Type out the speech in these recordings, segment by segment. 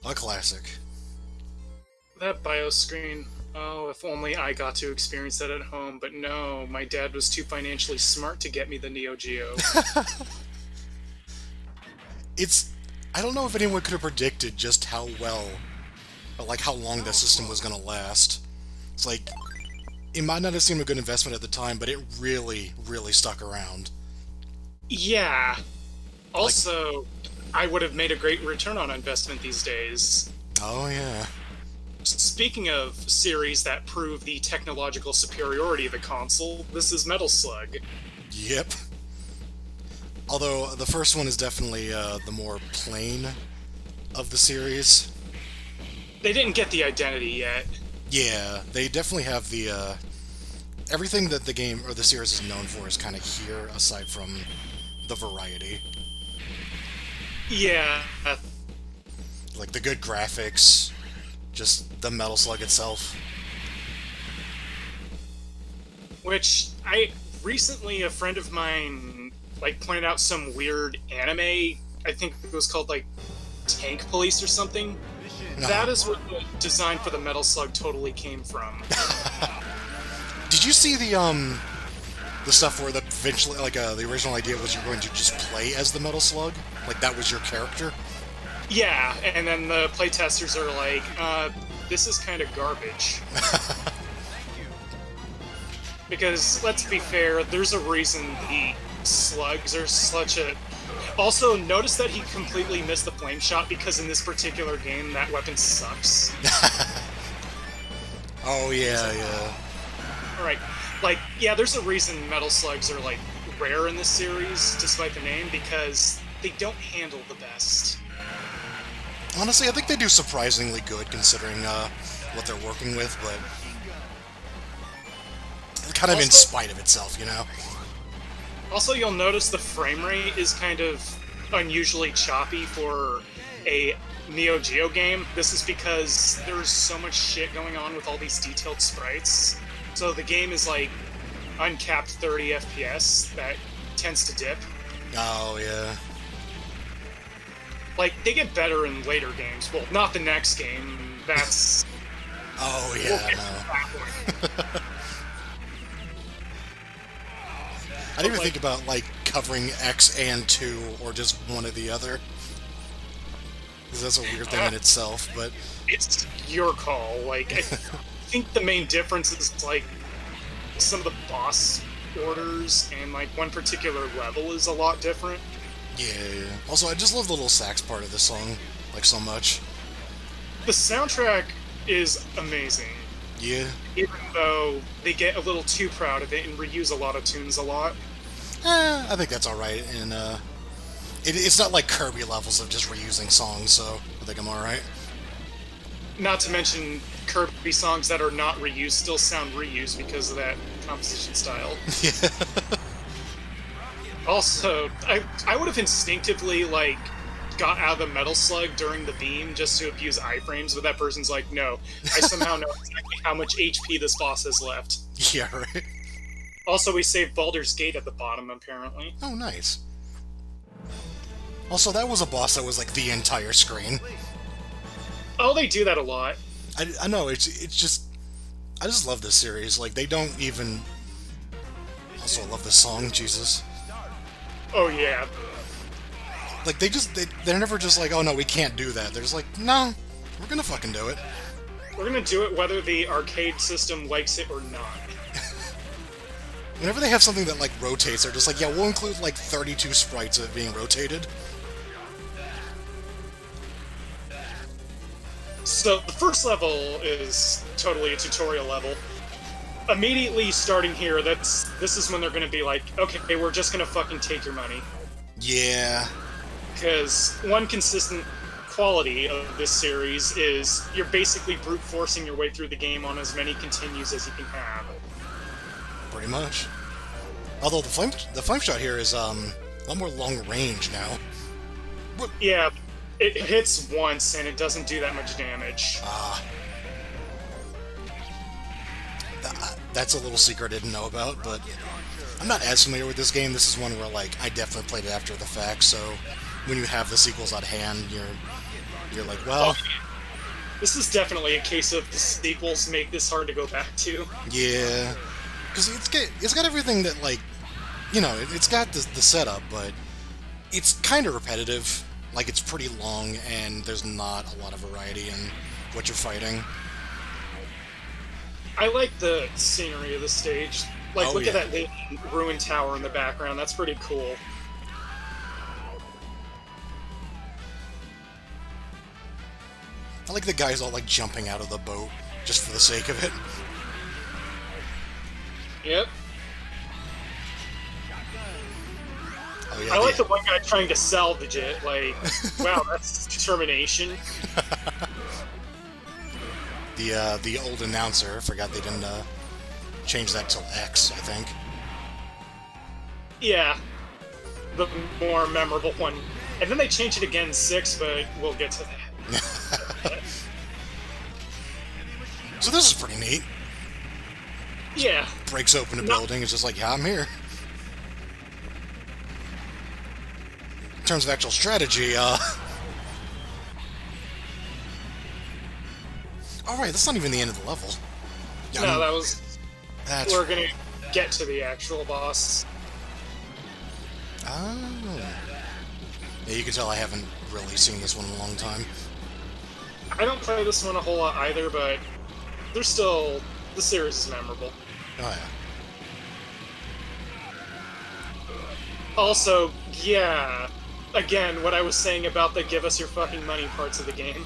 A classic. That BIOS screen. Oh, if only I got to experience that at home, but no, my dad was too financially smart to get me the Neo Geo. It's... I don't know if anyone could have predicted just how well, or like how long the system was gonna last. It's like, it might not have seemed a good investment at the time, but it really, really stuck around. Yeah. Like, Also, I would have made a great return on investment these days. oh yeah. Speaking of series that prove the technological superiority of the console, this is Metal Slug. Yep. Although, the first one is definitely the more plain of the series. They didn't get the identity yet. Yeah, they definitely have the, everything that the game, or the series is known for is kind of here, aside from the variety. Yeah, Like, the good graphics, just the Metal Slug itself. which I recently a friend of mine like pointed out some weird anime. I think it was called like Tank Police or something. That Uh-huh. is where the design for the Metal Slug totally came from. Did you see the stuff where the eventually, like, the original idea was you were going to just play as the Metal Slug? Like, that was your character? Yeah, and then the playtesters are like, this is kind of garbage. Because, let's be fair, there's a reason the slugs are such a... Also, notice that he completely missed the flame shot because in this particular game, that weapon sucks. Oh, yeah, yeah. Alright, like, yeah, there's a reason metal slugs are, like, rare in this series, despite the name, because they don't handle the best. Honestly, I think they do surprisingly good considering what they're working with, but kind of in Also, spite of itself, you know? Also, you'll notice the frame rate is kind of unusually choppy for a Neo Geo game. This is because there's so much shit going on with all these detailed sprites. So the game is like uncapped 30 FPS that tends to dip. Oh, yeah. Like, they get better in later games. Well, not the next game. That's... Oh, We'll yeah, get to that no. point. I didn't even think about, like, covering X and 2, or just one or the other. Because that's a weird thing in itself, but... It's your call. Like, I think the main difference is, like, some of the boss orders and, like, one particular level is a lot different. Yeah, yeah. Also, I just love the little sax part of this song, like, so much. The soundtrack is amazing, Yeah. even though they get a little too proud of it and reuse a lot of tunes a lot. I think that's alright, and, it's not like Kirby levels of just reusing songs, so I think I'm alright. Not to mention Kirby songs that are not reused still sound reused because of that composition style. Yeah. Also, I would have instinctively, like, got out of the Metal Slug during the beam just to abuse iframes, but that person's like, no, I somehow know exactly how much HP this boss has left. Yeah, right. Also, we saved Baldur's Gate at the bottom, apparently. Oh, nice. Also, that was a boss that was, like, the entire screen. Oh, they do that a lot. I know, it's just... I just love this series. Like, they don't even... Also, I love this song, Jesus. Oh, yeah. Like, they're never just like, oh no, we can't do that. They're just like, no, we're gonna fucking do it. We're gonna do it whether the arcade system likes it or not. Whenever they have something that, like, rotates, they're just like, yeah, we'll include, like, 32 sprites of it being rotated. So, the first level is totally a tutorial level. Immediately starting here, this is when they're gonna be like, okay, we're just gonna fucking take your money. Yeah. Because one consistent quality of this series is you're basically brute forcing your way through the game on as many continues as you can have. Pretty much. Although the flame shot here is, a lot more long range now. Yeah, it hits once and it doesn't do that much damage. Ah. That's a little secret I didn't know about, but I'm not as familiar with this game. This is one where, like, I definitely played it after the fact, so when you have the sequels at hand, you're like, Oh, well, this is definitely a case of the sequels make this hard to go back to. yeah, because it's got everything that like, it's got the setup, but it's kind of repetitive. Like it's pretty long, and there's not a lot of variety in what you're fighting. I like the scenery of the stage. Like, Oh look at yeah. that big ruined tower in the background. That's pretty cool. I like the guys all like jumping out of the boat just for the sake of it. Yep. Oh yeah, I like the one guy trying to salvage it. Like, wow, that's determination. the old announcer. I forgot they didn't change that till X, I think. Yeah, the more memorable one. And then they changed it again 6, but we'll get to that. So this is pretty neat. Yeah. Breaks open a building. It's just like, yeah, I'm here. In terms of actual strategy, alright, that's not even the end of the level. Yeah, No, that was... That's... We're gonna get to the actual boss. Oh. Yeah, you can tell I haven't really seen this one in a long time. I don't play this one a whole lot either, but there's still... The series is memorable. Oh, yeah. Also, yeah... Again, what I was saying about the give us your fucking money parts of the game.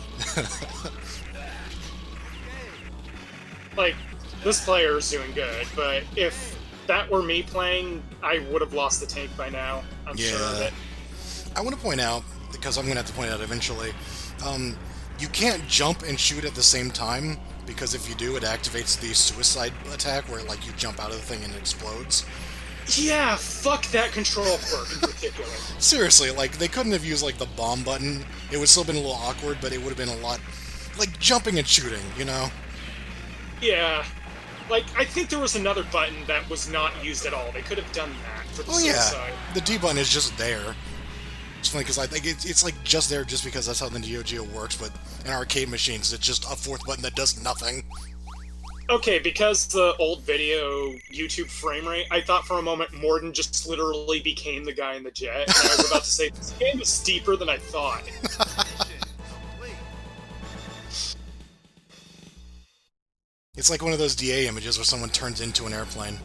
Like, this player is doing good, but if that were me playing, I would have lost the tank by now. I'm sure of it. I want to point out, because I'm going to have to point out eventually, you can't jump and shoot at the same time, because if you do, it activates the suicide attack, where, like, you jump out of the thing and it explodes. Yeah, fuck that control quirk in particular. Seriously, like, they couldn't have used, like, the bomb button. It would still have been a little awkward, but it would have been a lot... Like, jumping and shooting, you know? Yeah. Like, I think there was another button that was not used at all. They could have done that for the suicide. Yeah. The D button is just there. It's funny, because I think it's, like, just there just because that's how the Neo Geo works, but in arcade machines, it's just a fourth button that does nothing. Okay, because the old video YouTube frame rate, I thought for a moment Morden just literally became the guy in the jet, and I was about to say, this game is steeper than I thought. It's like one of those DA images where someone turns into an airplane.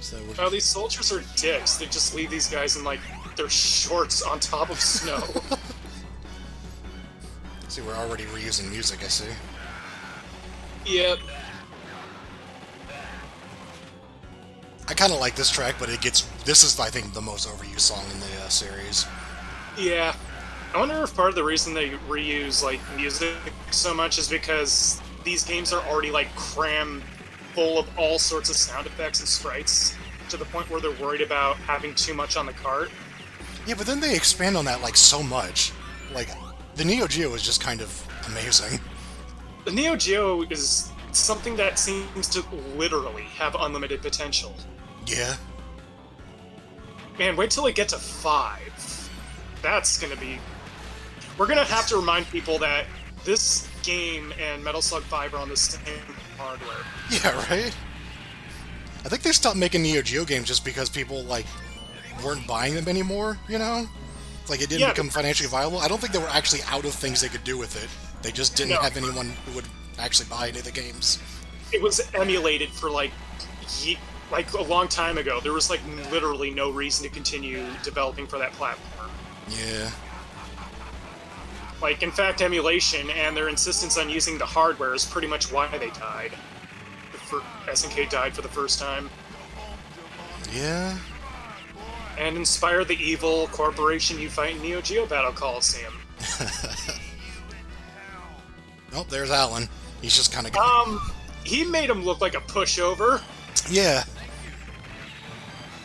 So Oh, these soldiers are dicks. They just leave these guys in, like, their shorts on top of snow. see, we're already reusing music, I see. Yep. I kind of like this track, but this is, I think, the most overused song in the series. Yeah. I wonder if part of the reason they reuse, like, music so much is because these games are already, like, crammed full of all sorts of sound effects and sprites, to the point where they're worried about having too much on the cart. Yeah, but then they expand on that, like, so much. Like, the Neo Geo is just kind of amazing. The Neo Geo is something that seems to literally have unlimited potential. Yeah. Man, wait till we get to 5. That's gonna be... We're gonna have to remind people that this game and Metal Slug 5 are on the same hardware. Yeah, right? I think they stopped making Neo Geo games just because people, like, weren't buying them anymore, you know? Like, it didn't become financially viable. I don't think they were actually out of things they could do with it. They just didn't have anyone who would actually buy any of the games. It was emulated for, like a long time ago. There was, like, literally no reason to continue developing for that platform. Yeah. Like, in fact, emulation and their insistence on using the hardware is pretty much why they died. SNK died for the first time. Yeah. And inspired the evil corporation you fight in Neo Geo Battle Coliseum. Oh, there's Alan. He's just kind of... He made him look like a pushover. Yeah.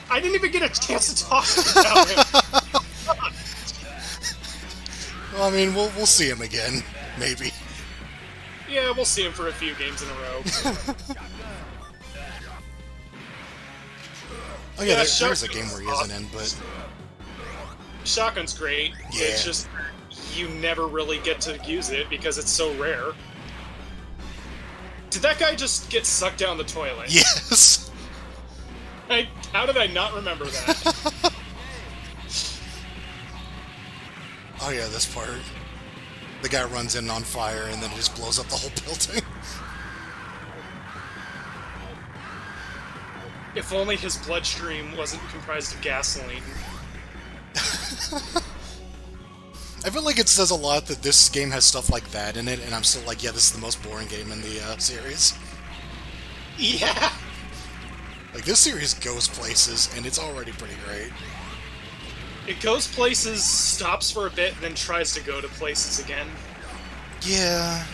I didn't even get a chance to talk about him. Well, I mean, we'll see him again. Maybe. Yeah, we'll see him for a few games in a row. Oh yeah, there's a game where he isn't in, but Shotgun's great. Yeah. It's just you never really get to use it because it's so rare. Did that guy just get sucked down the toilet? yes. How did I not remember that? Oh yeah, this part. The guy runs in on fire and then it just blows up the whole building. If only his bloodstream wasn't comprised of gasoline. I feel like it says a lot that this game has stuff like that in it, and I'm still like, yeah, this is the most boring game in the series. Yeah! Like, this series goes places, and it's already pretty great. It goes places, stops for a bit, and then tries to go to places again. Yeah.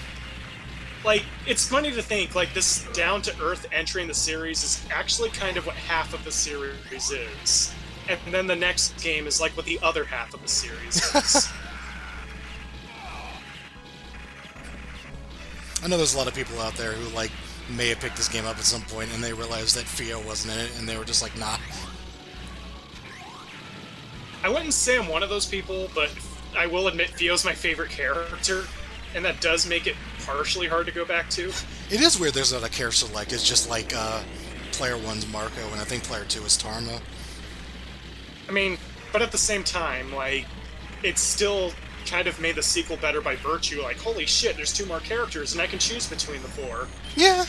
Like, it's funny to think, like, this down-to-earth entry in the series is actually kind of what half of the series is. And then the next game is like what the other half of the series is. I know there's a lot of people out there who, like, may have picked this game up at some point, and they realized that Fio wasn't in it, and they were just like, nah. I wouldn't say I'm one of those people, but I will admit Fio's my favorite character, and that does make it partially hard to go back to. It is weird there's not a character select. It's just like, player 1's Marco, and I think player 2 is Tarma. I mean, but at the same time, like, it's still kind of made the sequel better by virtue. Like, holy shit, there's 2 more characters, and I can choose between the 4. Yeah.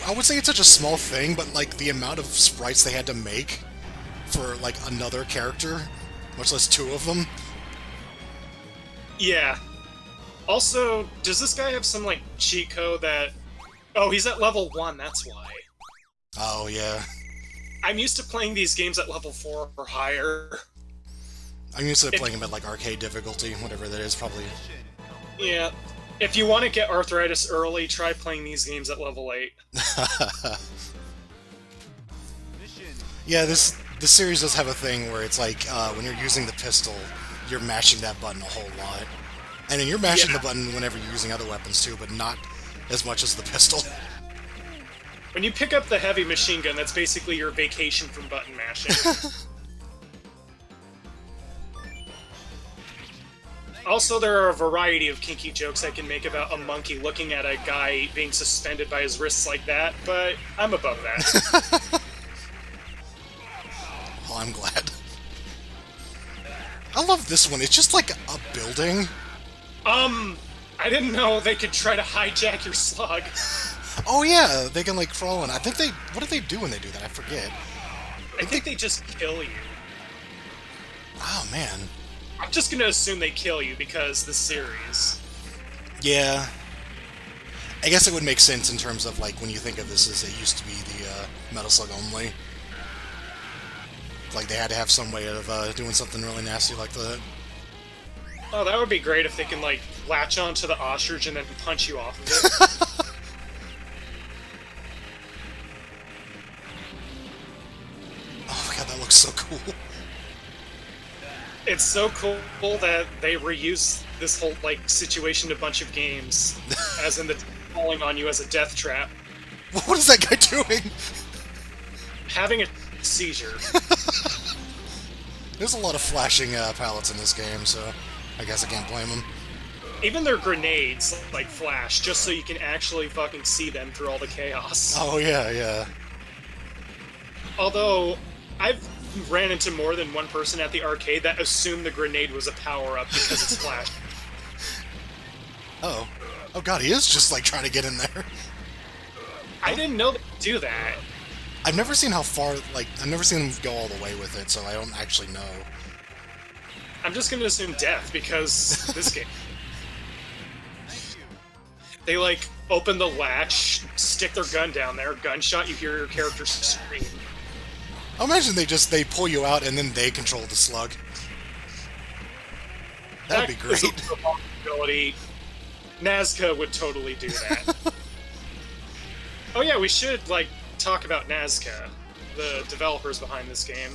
I would say it's such a small thing, but, like, the amount of sprites they had to make for, like, another character, much less 2 of them. Yeah. Also, does this guy have some, like, cheat code that... Oh, he's at level 1, that's why. Oh, yeah. I'm used to playing these games at level 4 or higher. I'm used to playing them at, like, arcade difficulty, whatever that is, probably. Yeah. If you want to get arthritis early, try playing these games at level 8. Yeah, this series does have a thing where it's like, when you're using the pistol, you're mashing that button a whole lot. And then you're mashing the button whenever you're using other weapons too, but not as much as the pistol. When you pick up the heavy machine gun, that's basically your vacation from button mashing. Also, there are a variety of kinky jokes I can make about a monkey looking at a guy being suspended by his wrists like that, but I'm above that. Well, I'm glad. I love this one. It's just like a building. I didn't know they could try to hijack your slug. Oh yeah, they can like crawl in. I think they... What do they do when they do that? I forget. I think they just kill you. Oh man. I'm just gonna assume they kill you because the series. Yeah. I guess it would make sense in terms of like when you think of this as it used to be the Metal Slug only. Like they had to have some way of doing something really nasty like that. Oh, that would be great if they can like latch onto the ostrich and then punch you off of it. Oh my god, that looks so cool. It's so cool that they reuse this whole like situation in a bunch of games, as in the falling on you as a death trap. What is that guy doing? Having a seizure. There's a lot of flashing pallets in this game, so I guess I can't blame him. Even their grenades like flash, just so you can actually fucking see them through all the chaos. Oh yeah, yeah. Although, I've ran into more than one person at the arcade that assumed the grenade was a power-up because it's flash. Oh. Oh god, he is just like trying to get in there. I didn't know they could do that. I've never seen how far, like, I've never seen him go all the way with it, so I don't actually know. I'm just gonna assume death because this game. They like open the latch, stick their gun down there, gunshot, you hear your character scream. I imagine they pull you out and then they control the slug. That'd be great. Is a possibility. Nazca would totally do that. Oh yeah, we should like talk about Nazca, the developers behind this game.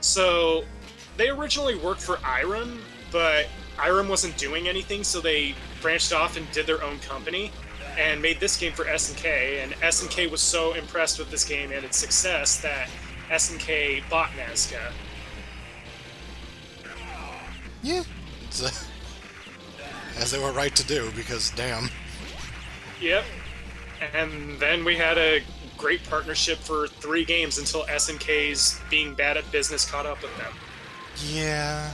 So, they originally worked for Irem, but Irem wasn't doing anything, so they branched off and did their own company. and made this game for SNK, and SNK was so impressed with this game and its success that SNK bought Nazca. Yeah, it's, as they were right to do, because damn. Yep. And then we had a great partnership for 3 games until SNK's being bad at business caught up with them. Yeah.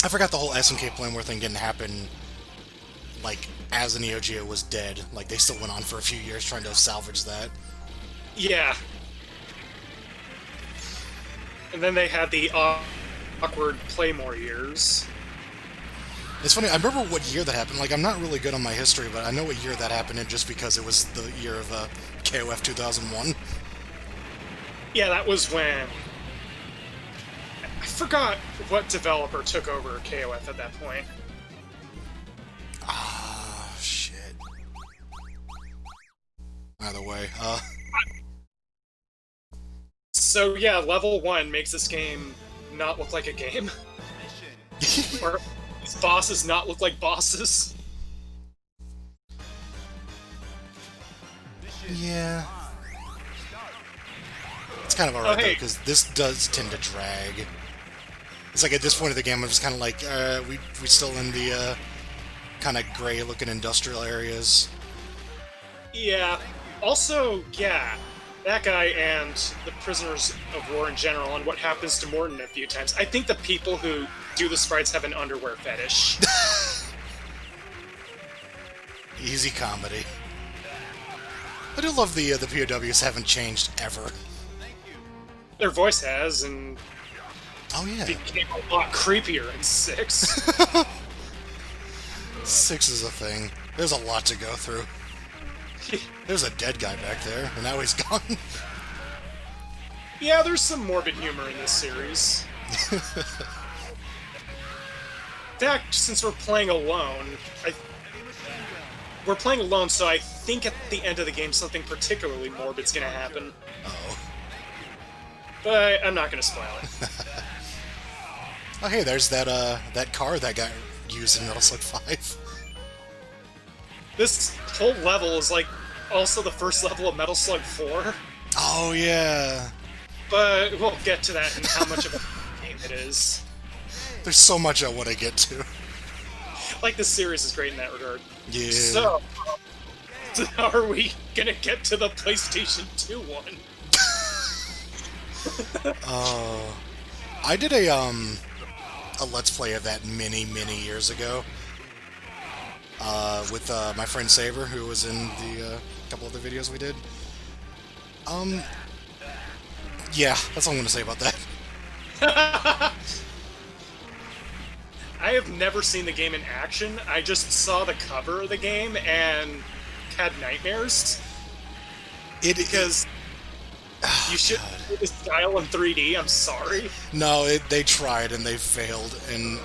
I forgot the whole SNK Playmore thing didn't happen, like, as the Neo Geo was dead. Like, they still went on for a few years trying to salvage that. Yeah. And then they had the awkward Playmore years. It's funny, I remember what year that happened. Like, I'm not really good on my history, but I know what year that happened in just because it was the year of KOF 2001. Yeah, that was when... I forgot what developer took over KOF at that point. Ah, shit. Either way, So yeah, level 1 makes this game not look like a game. Or these bosses not look like bosses. yeah. It's kind of alright, though, hey. because this does tend to drag. It's like, at this point of the game, I'm just kind of like, we still in the, kind of gray-looking industrial areas. Yeah. Also, yeah, that guy and the prisoners of war in general, and what happens to Morton a few times. I think the people who do the sprites have an underwear fetish. Easy comedy. I do love the POWs haven't changed ever. Their voice has, and Oh yeah. became a lot creepier in 6. 6 is a thing. There's a lot to go through. There's a dead guy back there, and now he's gone. Yeah, there's some morbid humor in this series. In fact, since we're playing alone, we're playing alone, so I think at the end of the game something particularly morbid's gonna happen. Oh. But I'm not gonna spoil it. Oh hey, there's that car that got used in Metal Slug 5. This whole level is like also the first level of Metal Slug 4, Oh yeah. but we'll get to that and how much of a game it is. There's so much I want to get to. Like, this series is great in that regard. Yeah. So, are we gonna get to the PlayStation 2 one? I did a Let's Play of that many years ago. With my friend Saber, who was in the couple of the videos we did. Yeah, that's all I'm gonna say about that. I have never seen the game in action. I just saw the cover of the game and had nightmares. Because you should do this style in 3D, I'm sorry. No, they tried and they failed, and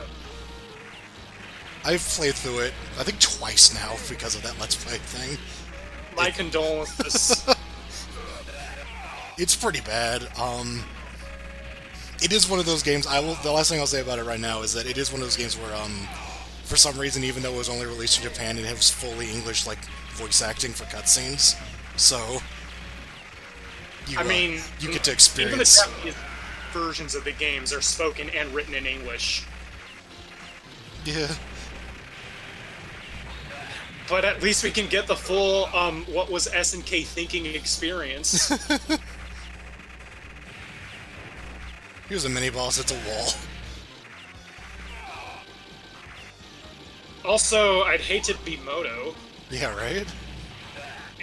I've played through it, I think twice now because of that Let's Play thing. My condolences. It's pretty bad. It is one of those games, the last thing I'll say about it right now is that it is one of those games where, for some reason, even though it was only released in Japan, it has fully English, like, voice acting for cutscenes, so you get to experience... Even the Japanese versions of the games are spoken and written in English. Yeah. But at least we can get the full, what was SNK thinking experience. Here's a mini-boss, it's a wall. Also, I'd hate to be Moto. Yeah, right?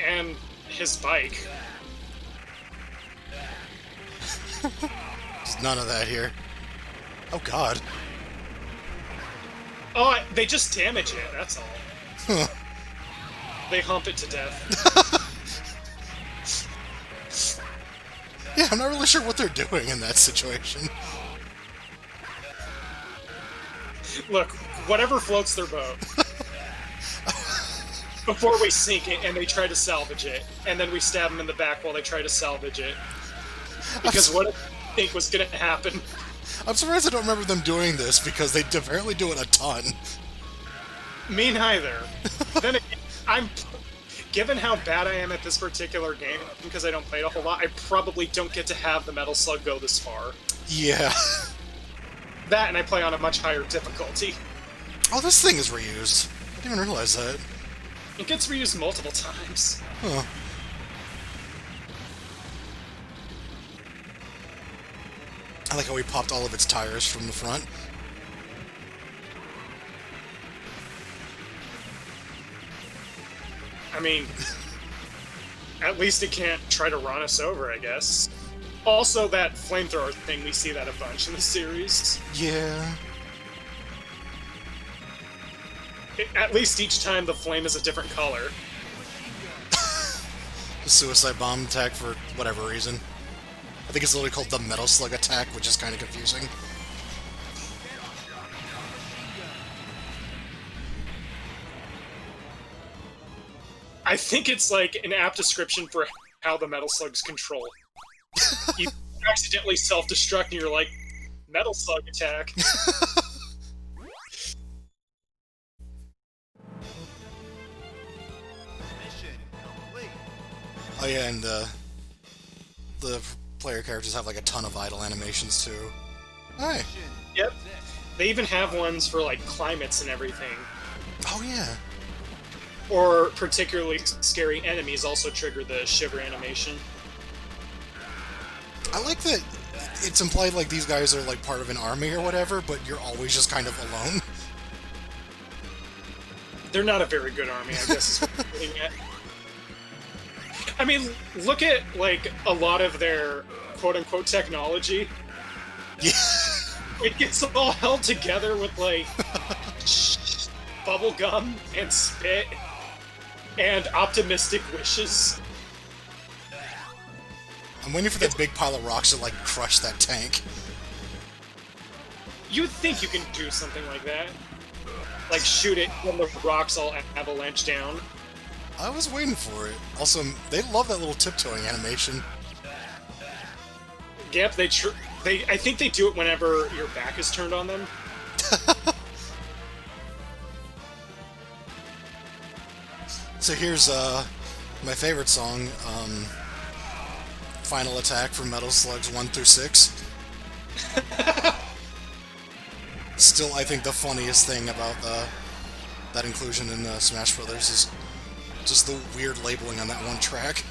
And his bike. There's none of that here. Oh god. Oh, they just damage it, that's all. Huh. They hump it to death. Yeah, I'm not really sure what they're doing in that situation. Look, whatever floats their boat. Before we sink it and they try to salvage it, and then we stab them in the back while they try to salvage it. Because what did you think was going to happen? I'm surprised I don't remember them doing this, because they apparently do it a ton. Me neither. Then again, I'm given how bad I am at this particular game, because I don't play it a whole lot, I probably don't get to have the Metal Slug go this far. Yeah. That, and I play on a much higher difficulty. Oh, this thing is reused. I didn't even realize that. It gets reused multiple times. Huh. I like how we popped all of its tires from the front. I mean, at least it can't try to run us over, I guess. Also, that flamethrower thing, we see that a bunch in the series. Yeah. At least each time the flame is a different color. The suicide bomb attack for whatever reason. I think it's literally called the Metal Slug attack, which is kind of confusing. I think it's like an apt description for how the Metal Slugs control. You accidentally self-destruct and you're like, Metal Slug attack. Oh yeah, and the player characters have like a ton of idle animations too. Hi. Yep. They even have ones for like climates and everything. Oh yeah. Or particularly scary enemies also trigger the shiver animation. I like that it's implied like these guys are like part of an army or whatever, but you're always just kind of alone. They're not a very good army, I guess is what I'm getting at. I mean, look at, like, a lot of their quote-unquote technology. Yeah. It gets all held together with, like, bubble gum and spit and optimistic wishes. I'm waiting for that big pile of rocks to, like, crush that tank. You'd think you can do something like that. Like, shoot it when the rocks all avalanche down. I was waiting for it. Also, they love that little tiptoeing animation. Yep, I think they do it whenever your back is turned on them. So here's my favorite song, Final Attack from Metal Slugs 1 through 6. Still, I think the funniest thing about that inclusion in Smash Brothers is just the weird labeling on that one track.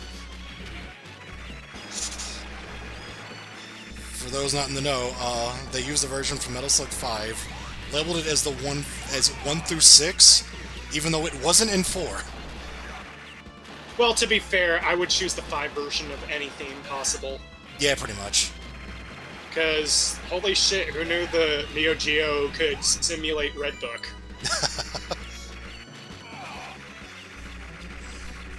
For those not in the know, they used the version from Metal Slug 5, labeled it as 1 through 6, even though it wasn't in 4. Well, to be fair, I would choose the 5 version of any theme possible. Yeah, pretty much. Because, holy shit, who knew the Neo Geo could simulate Red Book?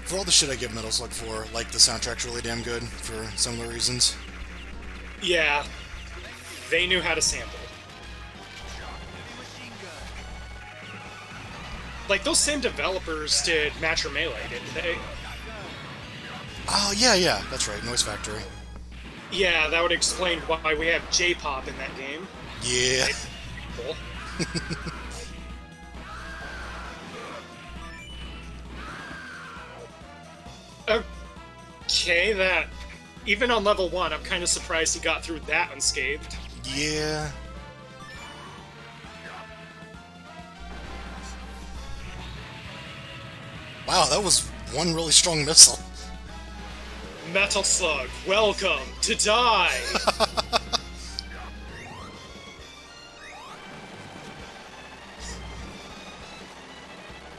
For all the shit I give Metal Slug 4, like, the soundtrack's really damn good, for similar reasons. Yeah, they knew how to sample. Like, those same developers did Matcher Melee, didn't they? Oh, yeah, that's right, Noise Factory. Yeah, that would explain why we have J-pop in that game. Yeah. Cool. Okay, that... Even on level 1, I'm kind of surprised he got through that unscathed. Yeah. Wow, that was one really strong missile. Metal Slug, welcome to die!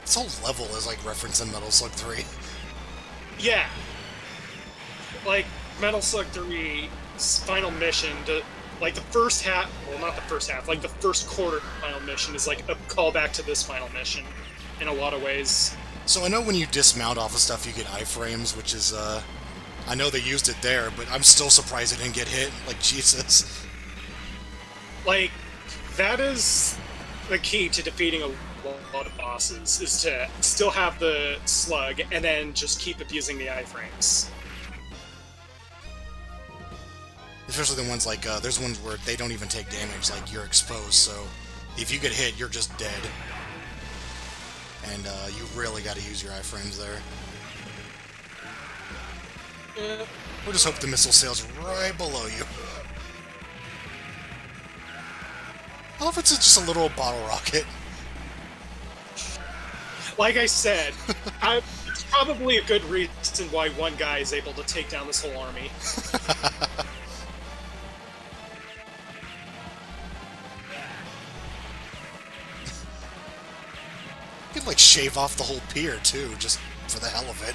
This whole level is like referencing Metal Slug 3. Yeah. Like, Metal Slug 3's final mission, like the first half, well, not the first half, like the first quarter of the final mission is like a callback to this final mission in a lot of ways. So I know when you dismount off of stuff you get iframes, which is, I know they used it there, but I'm still surprised it didn't get hit, like, Jesus. Like, that is the key to defeating a lot of bosses, is to still have the slug, and then just keep abusing the iframes. Especially the ones like, there's ones where they don't even take damage, like, you're exposed, so if you get hit, you're just dead. and you really got to use your iframes there. We'll just hope the missile sails right below you. I love it's just a little bottle rocket. Like I said, it's probably a good reason why one guy is able to take down this whole army. You could, like, shave off the whole pier, too, just for the hell of it.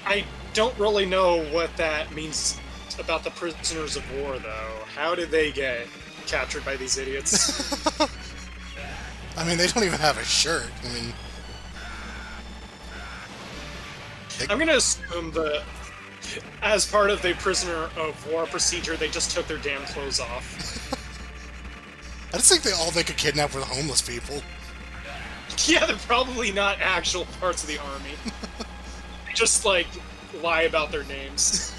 I don't really know what that means about the prisoners of war, though. How did they get captured by these idiots? I mean, they don't even have a shirt. I mean... I'm gonna assume that, as part of the prisoner of war procedure, they just took their damn clothes off. I just think they could kidnap were the homeless people. Yeah, they're probably not actual parts of the army. They just, like, lie about their names.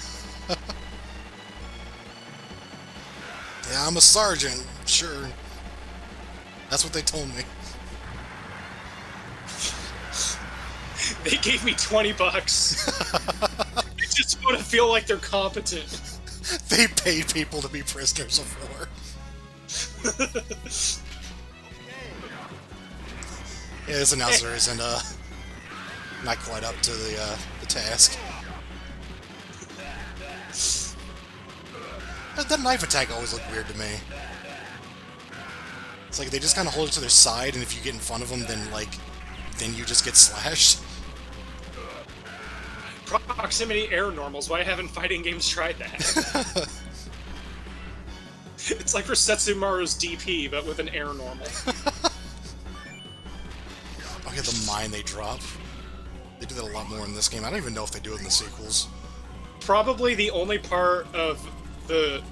Yeah, I'm a sergeant, sure. That's what they told me. They gave me $20. I just want to feel like they're competent. They pay people to be prisoners of war. Yeah, this announcer isn't not quite up to the task. That knife attack always looked weird to me. It's like they just kind of hold it to their side, and if you get in front of them, then you just get slashed. Proximity air normals. Why haven't fighting games tried that? It's like for Setsumaru's DP, but with an air normal. Okay, the mine they drop. They do that a lot more in this game. I don't even know if they do it in the sequels. Probably the only part of the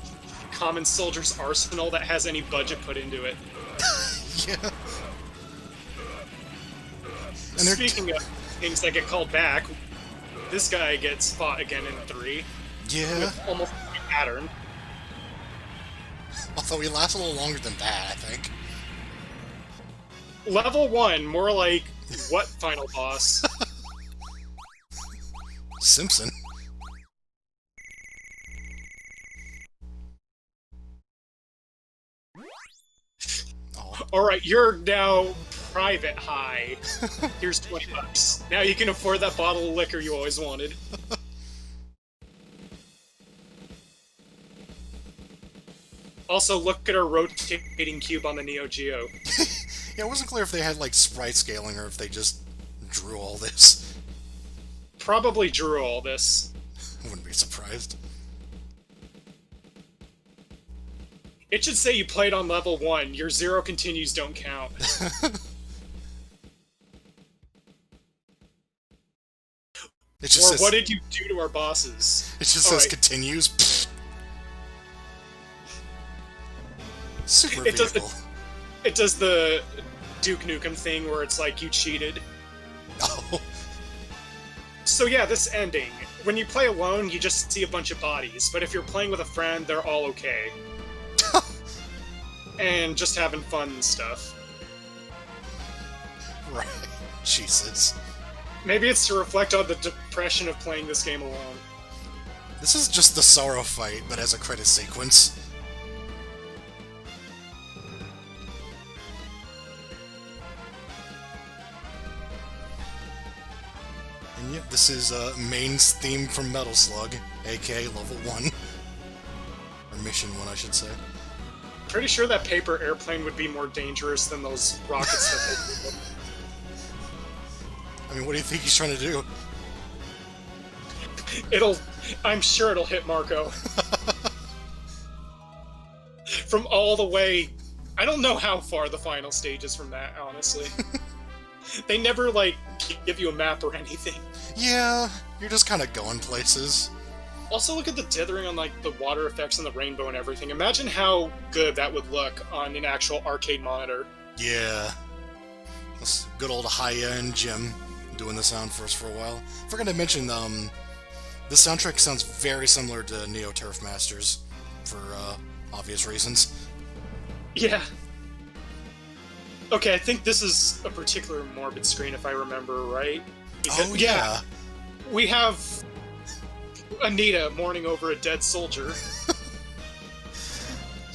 common soldier's arsenal that has any budget put into it. Yeah. And Speaking of things that get called back, this guy gets fought again in 3. Yeah. With almost the same pattern. Although he lasts a little longer than that, I think. Level 1, more like, what final boss? Simpson. Oh. Alright, you're now private high. Here's $20. Now you can afford that bottle of liquor you always wanted. Also, look at our rotating cube on the Neo Geo. Yeah, it wasn't clear if they had, like, sprite scaling or if they just drew all this. Probably drew all this. I wouldn't be surprised. It should say you played on level 1. Your 0 continues don't count. It just Or says, what did you do to our bosses? it just says continues. Pfft. Super It does vehicle. It does the Duke Nukem thing where it's like you cheated. Oh. So yeah, this ending. When you play alone, you just see a bunch of bodies, but if you're playing with a friend, they're all okay. And just having fun and stuff. Right. Jesus. Maybe it's to reflect on the depression of playing this game alone. This is just the Sorrow fight, but as a credit sequence. And yep, this is Main's theme from Metal Slug, aka Level 1. Or Mission 1, I should say. Pretty sure that paper airplane would be more dangerous than those rockets that they I mean, what do you think he's trying to do? I'm sure it'll hit Marco. From all the way... I don't know how far the final stage is from that, honestly. They never, like, give you a map or anything. Yeah, you're just kind of going places. Also, look at the dithering on, like, the water effects and the rainbow and everything. Imagine how good that would look on an actual arcade monitor. Yeah. That's good old high-end Jim doing the sound for us for a while. Forgot to mention, the soundtrack sounds very similar to Neo Turf Masters, for obvious reasons. Yeah. Okay, I think this is a particular morbid screen, if I remember right. Oh, yeah. We have Anita mourning over a dead soldier.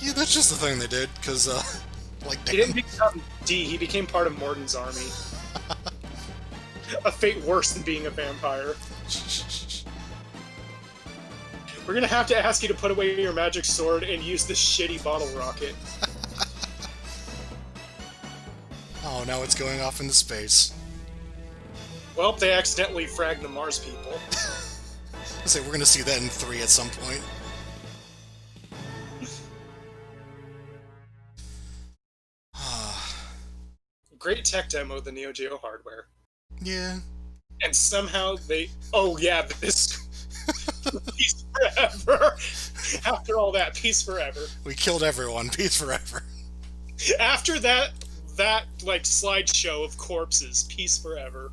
Yeah, that's just the thing they did, because, like, He didn't become D, he became part of Morden's army. A fate worse than being a vampire. We're gonna have to ask you to put away your magic sword and use this shitty bottle rocket. Oh, now it's going off into space. Well, they accidentally fragged the Mars people. I say we're gonna see that in 3 at some point. Great tech demo of the Neo Geo hardware. Yeah. And somehow they... Oh yeah, this... Peace forever! After all that, peace forever. We killed everyone. Peace forever. After that like, slideshow of corpses, peace forever.